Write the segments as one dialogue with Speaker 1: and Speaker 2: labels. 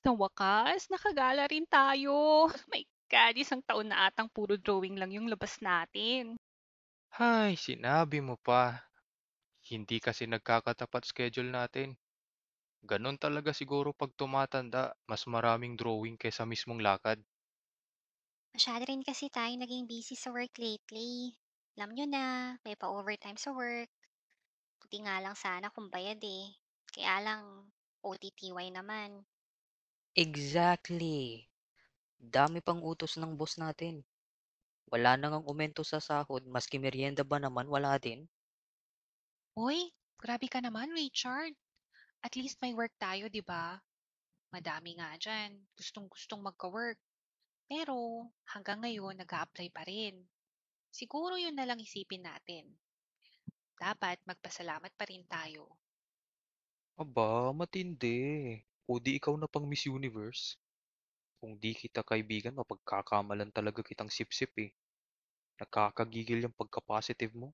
Speaker 1: Sa wakas, nakagala rin tayo. My God, isang taon na atang puro drawing lang yung labas natin.
Speaker 2: Hay, sinabi mo pa. Hindi kasi nagkakatapat schedule natin. Ganon talaga siguro pag tumatanda, mas maraming drawing kaysa mismong lakad.
Speaker 3: Masyado rin kasi tayo naging busy sa work lately. Alam nyo na, may pa-overtime sa work. Buti nga lang sana kung bayad eh. Kaya lang, OTTY naman.
Speaker 4: Exactly. Dami pang utos ng boss natin. Wala na ngang umento sa sahod maski merienda ba naman wala din.
Speaker 1: Uy, grabe ka naman, Richard. At least may work tayo, di ba? Madami nga dyan. Gustong-gustong magka-work. Pero hanggang ngayon, nag apply pa rin. Siguro yun na lang isipin natin. Dapat magpasalamat pa rin tayo.
Speaker 2: Aba, matindi. O di ikaw na pang Miss Universe. Kung di kita kaibigan, mapagkakamalan talaga kitang sip-sip eh. Nakakagigil yung pagka-positive mo.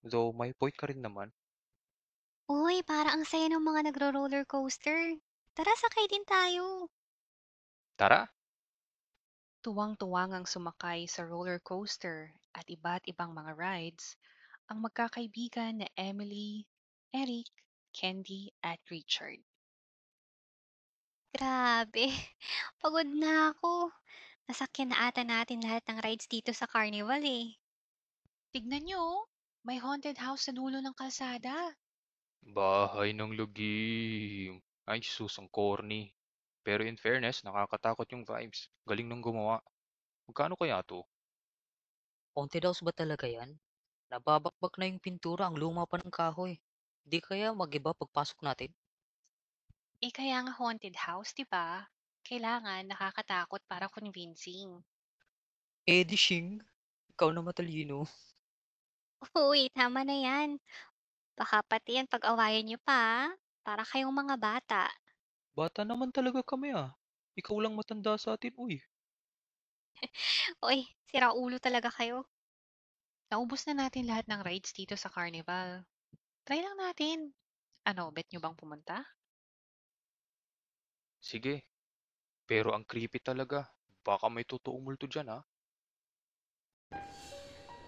Speaker 2: Though may point ka rin naman.
Speaker 3: Uy, para ang saya ng mga nagro-roller coaster. Tara, sakay din tayo.
Speaker 2: Tara,
Speaker 1: Tuwang-tuwang ang sumakay sa roller coaster at iba't ibang mga rides ang magkakaibigan na Emily, Eric, Candy at Richard.
Speaker 3: Grabe, pagod na ako. Nasakyan na ata natin lahat ng rides dito sa Carnival eh.
Speaker 1: Tignan nyo, oh, may haunted house sa dulo ng kalsada.
Speaker 2: bahay ng lugim. Ay, sus, ang corny. Pero in fairness, nakakatakot yung vibes. Galing nung gumawa. Magkano kaya to?
Speaker 4: Haunted house ba talaga yan? Nababakbak na yung pintura, ang luma pa ng kahoy. Di kaya mag-iba pagpasok natin?
Speaker 1: Eh kaya nga haunted house, di ba? Kailangan nakakatakot para convincing.
Speaker 4: Eh di Shing, ikaw na matalino.
Speaker 3: Uy, tama na yan. Baka pati yan pag-awayan niyo pa ah. Para kayong mga bata.
Speaker 2: Bata naman talaga kami ah. Ikaw lang matanda sa atin, uy.
Speaker 3: Uy, sira ulo talaga kayo.
Speaker 1: Naubos na natin lahat ng rides dito sa Carnival. Try lang natin. Ano, bet nyo bang pumunta?
Speaker 2: Sige, pero ang creepy talaga. Baka may totoong multo dyan ah.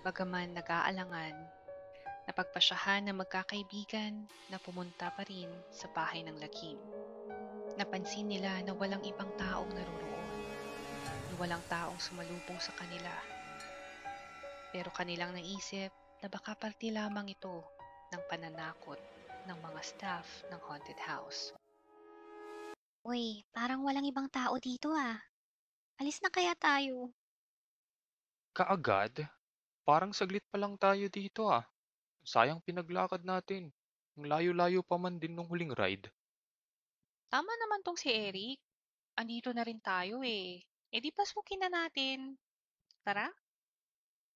Speaker 1: Bagaman nag-aalangan, napagpasyahan ng magkakaibigan na pumunta pa rin sa bahay ng lagim. Napansin nila na walang ibang taong naroroon, na walang taong sumalubong sa kanila. Pero kanilang naisip na baka parte lamang ito ng pananakot ng mga staff ng haunted house.
Speaker 3: Uy, parang walang ibang tao dito ah. Alis na kaya tayo.
Speaker 2: Kaagad? Parang saglit pa lang tayo dito ah. Sayang pinaglakad natin. Ang layo-layo pa man din nung huling ride.
Speaker 1: Tama naman tong si Eric. Andito na rin tayo eh. E di pasukin na natin. Tara?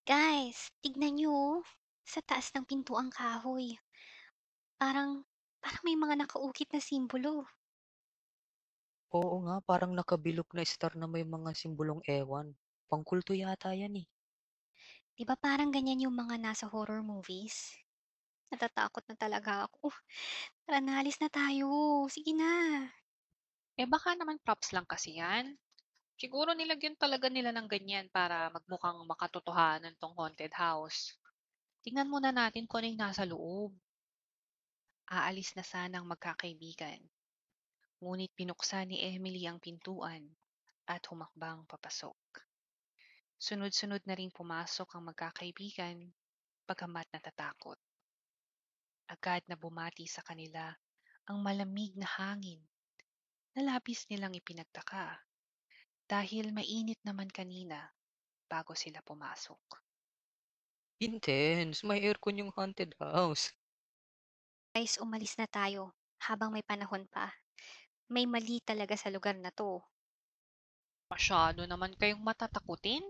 Speaker 3: Guys, tignan niyo oh. Sa taas ng pinto ang kahoy. Parang, parang may mga nakaukit na simbolo.
Speaker 4: Oo nga, parang nakabilog na star na may mga simbolong ewan. Pangkulto yata yan eh.
Speaker 3: Di ba parang ganyan yung mga nasa horror movies? Natatakot na talaga ako. Tara na, alis na tayo. Sige na.
Speaker 1: Eh baka naman props lang kasi yan. Siguro nilagyan talaga nila ng ganyan para magmukhang makatotohanan tong haunted house. Tingnan muna natin kung ano yung nasa loob. Aalis na sanang magkakaibigan. Ngunit pinuksan ni Emily ang pintuan at humakbang papasok. Sunod-sunod na ring pumasok ang magkakaibigan, bagamat natatakot. Agad na bumati sa kanila ang malamig na hangin na labis nilang ipinagtaka dahil mainit naman kanina bago sila pumasok.
Speaker 4: Intense, may aircon yung haunted house.
Speaker 3: Guys, umalis na tayo habang may panahon pa. May mali talaga sa lugar na to.
Speaker 1: Masyado naman kayong matatakutin.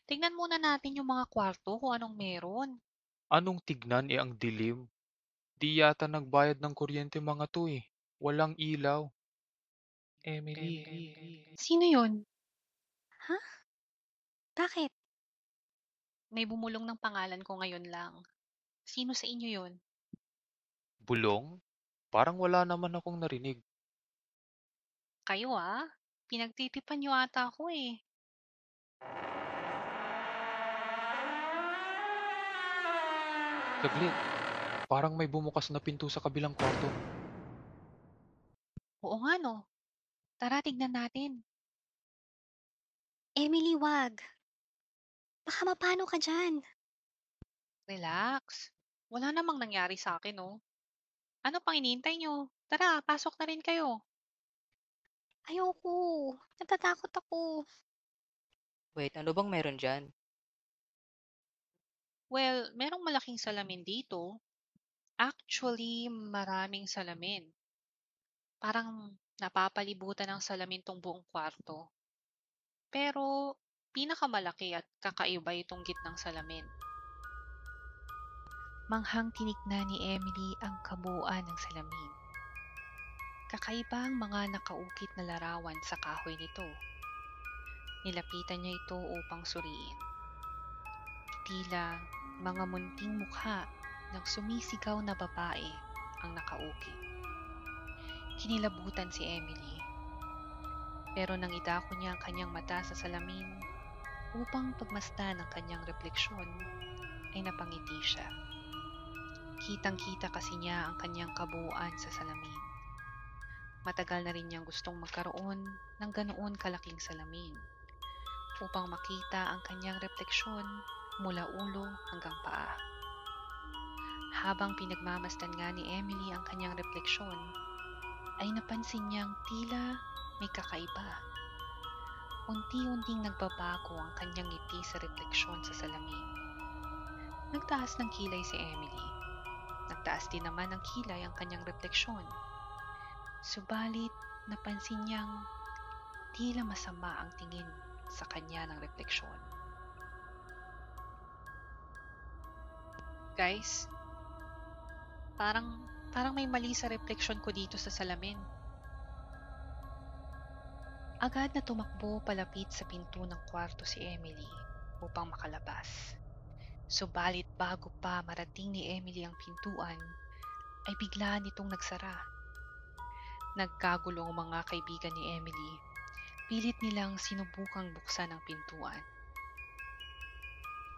Speaker 1: Tingnan muna natin yung mga kwarto kung anong meron.
Speaker 2: Anong tignan eh ang dilim? Di yata nagbayad ng kuryente mga to eh. Walang ilaw. Emily.
Speaker 1: Sino yun?
Speaker 3: Ha? Bakit?
Speaker 1: May bumulong ng pangalan ko ngayon lang. Sino sa inyo yun?
Speaker 2: Bulong? Parang wala naman akong narinig.
Speaker 1: Kayo pinagtitipan niyo ata ako eh.
Speaker 2: Saglit, parang may bumukas na pinto sa kabilang kwarto.
Speaker 1: Oo nga no, tara tignan natin.
Speaker 3: Emily, wag. Baka mapano ka dyan.
Speaker 1: Relax. Wala namang nangyari sa akin no. Ano pang hinihintay niyo? Tara, pasok na rin kayo.
Speaker 3: Ayoko. Natatakot ako.
Speaker 4: Wait, ano bang meron dyan?
Speaker 1: Well, merong malaking salamin dito. Actually, maraming salamin. Parang napapalibutan ng salamin tong buong kwarto. Pero pinakamalaki at kakaiba itong gitnang salamin. Manghang tinignan ni Emily ang kabuuan ng salamin. Kakaiba ang mga nakaukit na larawan sa kahoy nito. Nilapitan niya ito upang suriin. Tila mga munting mukha ng sumisigaw na babae ang nakaukit. Kinilabutan si Emily. Pero nang idako niya ang kanyang mata sa salamin upang pagmasdan ang kanyang refleksyon, ay napangiti siya. Kitang-kita kasi niya ang kanyang kabuuan sa salamin. Matagal na rin niyang gustong magkaroon ng ganoon kalaking salamin upang makita ang kanyang refleksyon mula ulo hanggang paa. Habang pinagmamasdan nga ni Emily ang kanyang refleksyon, ay napansin niyang tila may kakaiba. Unti-unting nagbabago ang kanyang ngiti sa refleksyon sa salamin. Nagtaas ng kilay si Emily. Nagtaas din naman ng kilay ang kanyang refleksyon. Subalit, napansin niyang tila masama ang tingin sa kanya ng refleksyon. Guys, parang may mali sa refleksyon ko dito sa salamin. Agad na tumakbo palapit sa pinto ng kwarto si Emily upang makalabas. Subalit bago pa marating ni Emily ang pintuan, ay bigla nitong nagsara. Nagkagulo ang mga kaibigan ni Emily. Pilit nilang sinubukang buksan ang pintuan.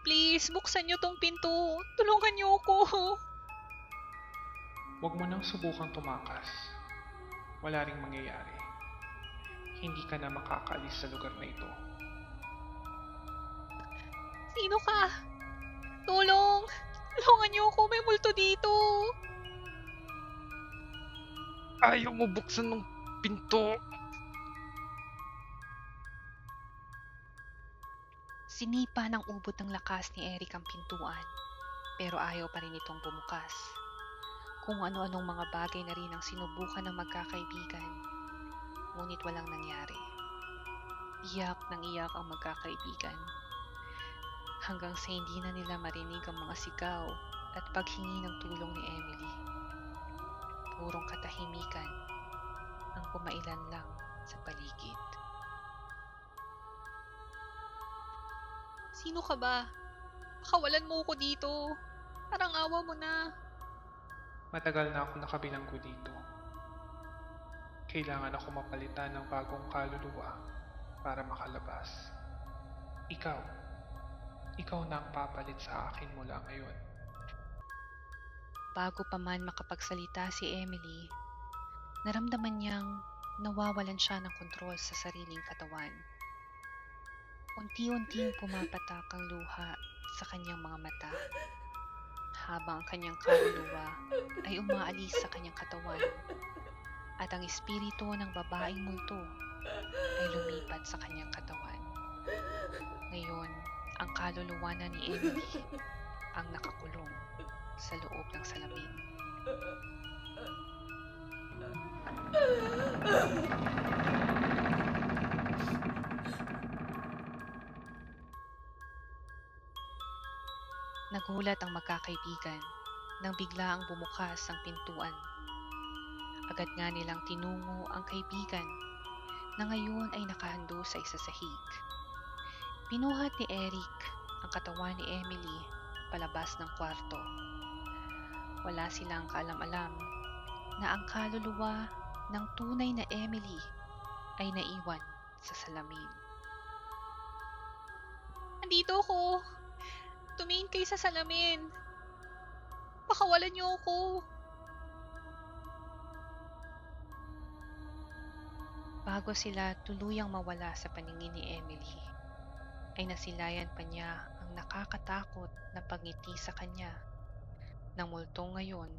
Speaker 1: Please, buksan niyo tong pinto. Tulungan niyo ako.
Speaker 5: Huwag mo nang subukang tumakas. Wala ring mangyayari. Hindi ka na makakaalis sa lugar na ito.
Speaker 1: Sino ka? Tulong! Tulungan niyo ako. May multo dito.
Speaker 2: Ayaw mo buksan ng pinto!
Speaker 1: Sinipa ng ubod ng lakas ni Eric ang pintuan, pero ayaw pa rin itong bumukas. Kung ano-anong mga bagay na rin ang sinubukan ng magkakaibigan, ngunit walang nangyari. Iyak ng iyak ang magkakaibigan, hanggang sa hindi na nila marinig ang mga sigaw at paghingi ng tulong ni Emily. Purong katahimikan ang kumailan lang sa paligid. Sino ka ba? Pakawalan mo ko dito. Parang awa mo na.
Speaker 5: Matagal na ako nakabilanggo dito. Kailangan ako mapalitan ng bagong kaluluwa para makalabas. Ikaw na ang papalit sa akin mula ngayon.
Speaker 1: Bago pa man makapagsalita si Emily, naramdaman niyang nawawalan siya ng kontrol sa sariling katawan. Unti-unting pumapatak ang luha sa kanyang mga mata, habang ang kanyang kaluluwa ay umaalis sa kanyang katawan, at ang espiritu ng babaeng multo ay lumipat sa kanyang katawan. Ngayon, ang kaluluwa na ni Emily ang nakakulong sa loob ng salamin. Nagulat ang magkakaibigan nang bigla ang bumukas ang pintuan. Agad nga nilang tinungo ang kaibigan na ngayon ay nakahando sa isa sahig. Pinuhat ni Eric ang katawan ni Emily palabas ng kwarto. Wala silang kaalam-alam na ang kaluluwa ng tunay na Emily ay naiwan sa salamin. Andito ako! Tumingin kayo sa salamin! Pakawalan niyo ako! Bago sila tuluyang mawala sa paningin ni Emily, ay nasilayan pa niya ang nakakatakot na pagngiti sa kanya na multo ngayon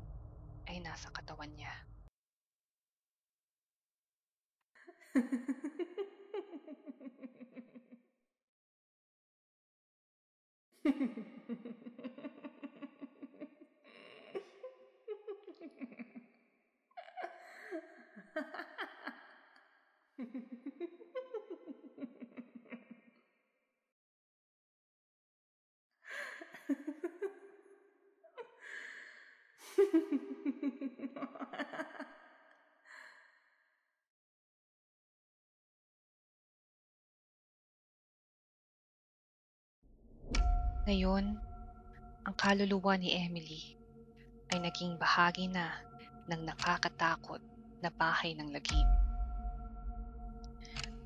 Speaker 1: ay nasa katawan niya. Ngayon, ang kaluluwa ni Emily ay naging bahagi na ng nakakatakot na bahay ng lagim.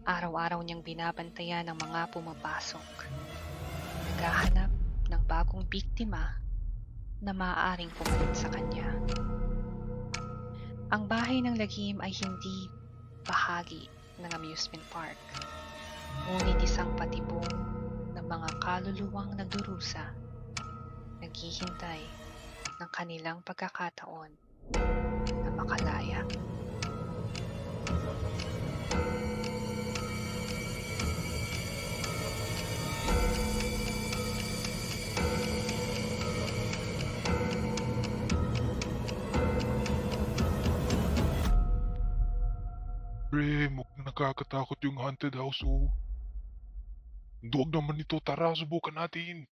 Speaker 1: Araw-araw niyang binabantayan ang mga pumapasok, naghahanap ng bagong biktima na maaaring pumalit sa kanya. Ang bahay ng lagim ay hindi bahagi ng amusement park, ngunit isang patibong ng mga kaluluwang nagdurusa, naghihintay ng kanilang pagkakataon na makalaya.
Speaker 6: Pre, mukhang nakakatakot yung haunted house, oh. Duwag naman ito, tara, subukan natin.